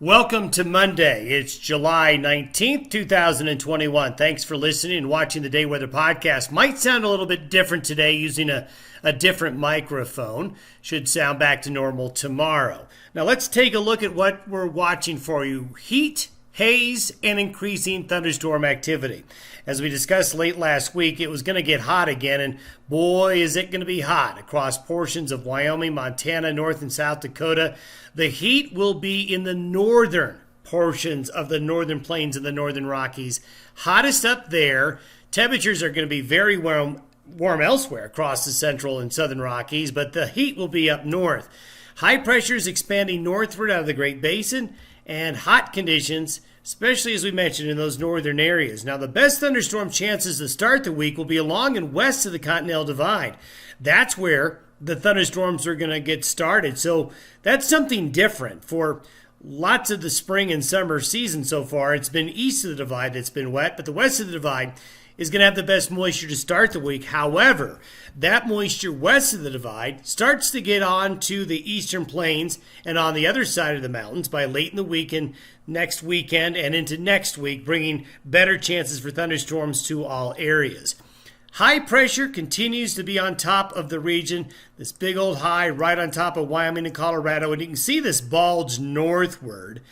Welcome to Monday. It's July 19th, 2021. Thanks for listening and watching the Day Weather Podcast. Might sound a little bit different today using a different microphone. Should sound back to normal tomorrow. Now let's take a look at what we're watching for you. Heat, haze, and increasing thunderstorm activity. As we discussed late last week, it was going to get hot again, and boy, is it going to be hot across portions of Wyoming, Montana, North and South Dakota. The heat will be in the northern portions of the northern plains of the northern Rockies. Hottest up there. Temperatures are going to be very warm elsewhere across the central and southern Rockies, but the heat will be up north. High pressure is expanding northward out of the Great Basin, and hot conditions, especially as we mentioned in those northern areas. Now, the best thunderstorm chances to start the week will be along and west of the Continental Divide. That's where the thunderstorms are going to get started. So that's something different. For lots of the spring and summer season so far, it's been east of the divide that's been wet, but the west of the divide is going to have the best moisture to start the week. However, that moisture west of the divide starts to get on to the eastern plains and on the other side of the mountains by late in the week and next weekend and into next week, bringing better chances for thunderstorms to all areas. High pressure continues to be on top of the region, this big old high right on top of Wyoming and Colorado, and you can see this bulge northward,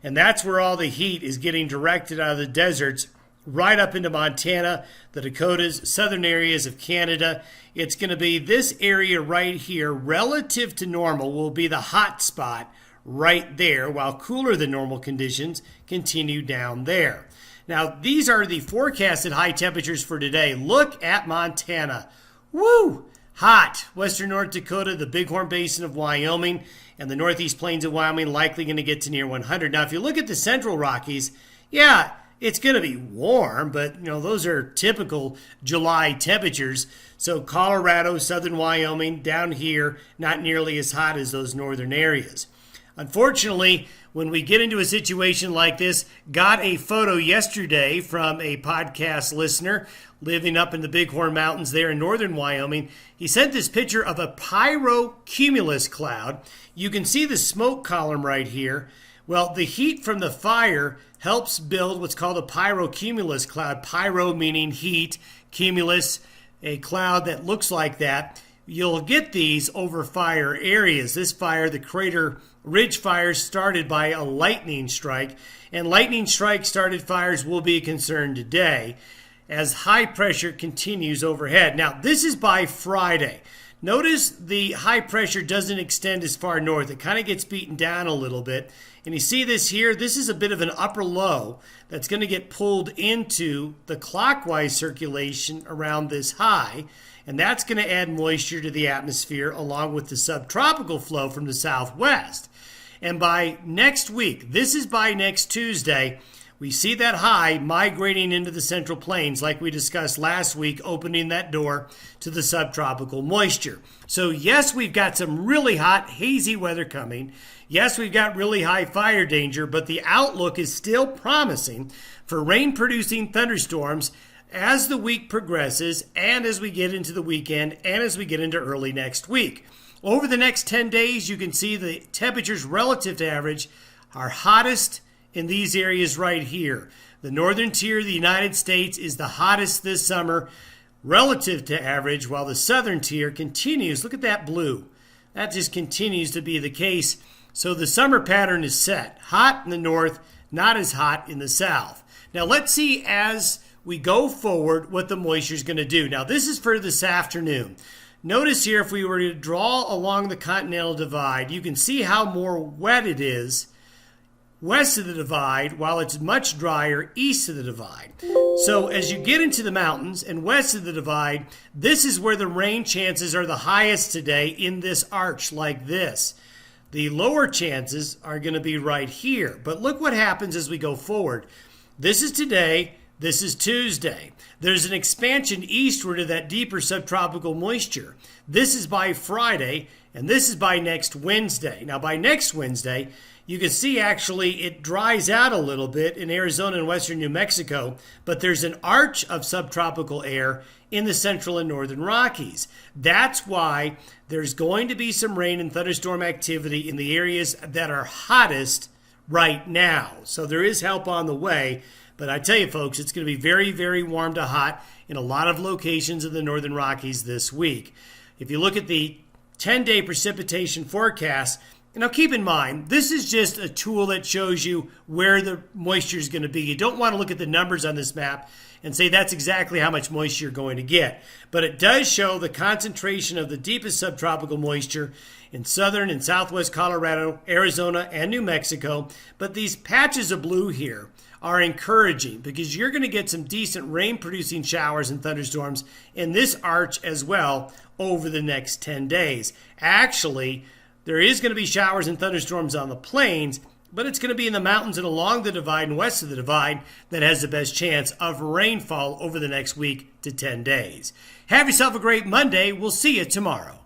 and that's where all the heat is getting directed out of the deserts right up into Montana, the Dakotas, southern areas of Canada. It's going to be this area right here, relative to normal, will be the hot spot right there, while cooler than normal conditions continue down there. Now, these are the forecasted high temperatures for today. Look at Montana. Woo! Hot. Western North Dakota, the Bighorn Basin of Wyoming, and the northeast plains of Wyoming likely going to get to near 100. Now, if you look at the central Rockies, yeah, it's going to be warm, but those are typical July temperatures. So Colorado, southern Wyoming, down here, not nearly as hot as those northern areas. Unfortunately, when we get into a situation like this, got a photo yesterday from a podcast listener living up in the Bighorn Mountains there in northern Wyoming. He sent this picture of a pyrocumulus cloud. You can see the smoke column right here. Well, the heat from the fire helps build what's called a pyrocumulus cloud. Pyro meaning heat, cumulus, a cloud that looks like that. You'll get these over fire areas. This fire, the Crater Ridge fire, started by a lightning strike, and lightning strike started fires will be a concern today as high pressure continues overhead. Now, this is by Friday. Notice the high pressure doesn't extend as far north. It kind of gets beaten down a little bit. And you see this here? This is a bit of an upper low that's going to get pulled into the clockwise circulation around this high. And that's going to add moisture to the atmosphere along with the subtropical flow from the southwest. And by next week, this is by next Tuesday, we see that high migrating into the central plains like we discussed last week, opening that door to the subtropical moisture. So yes, we've got some really hot, hazy weather coming. Yes, we've got really high fire danger, but the outlook is still promising for rain-producing thunderstorms as the week progresses and as we get into the weekend and as we get into early next week. Over the next 10 days, you can see the temperatures relative to average are hottest in these areas right here. The northern tier of the United States is the hottest this summer relative to average, while the southern tier continues. Look at that blue. That just continues to be the case. So the summer pattern is set. Hot in the north, not as hot in the south. Now let's see as we go forward what the moisture is going to do. Now this is for this afternoon. Notice here, if we were to draw along the Continental Divide, you can see how more wet it is west of the divide, while it's much drier east of the divide. So as you get into the mountains and west of the divide, this is where the rain chances are the highest today in this arch like this. The lower chances are going to be right here. But look what happens as we go forward. This is today. This is Tuesday. There's an expansion eastward of that deeper subtropical moisture. This is by Friday, and this is by next Wednesday. Now, by next Wednesday, you can see actually it dries out a little bit in Arizona and western New Mexico, but there's an arch of subtropical air in the central and northern Rockies. That's why there's going to be some rain and thunderstorm activity in the areas that are hottest right now. So there is help on the way. But I tell you, folks, it's going to be very, very warm to hot in a lot of locations in the Northern Rockies this week. If you look at the 10-day precipitation forecast, now keep in mind, this is just a tool that shows you where the moisture is going to be. You don't want to look at the numbers on this map and say that's exactly how much moisture you're going to get. But it does show the concentration of the deepest subtropical moisture in southern and southwest Colorado, Arizona, and New Mexico. But these patches of blue here are encouraging because you're going to get some decent rain-producing showers and thunderstorms in this arch as well over the next 10 days. Actually, there is going to be showers and thunderstorms on the plains, but it's going to be in the mountains and along the divide and west of the divide that has the best chance of rainfall over the next week to 10 days. Have yourself a great Monday. We'll see you tomorrow.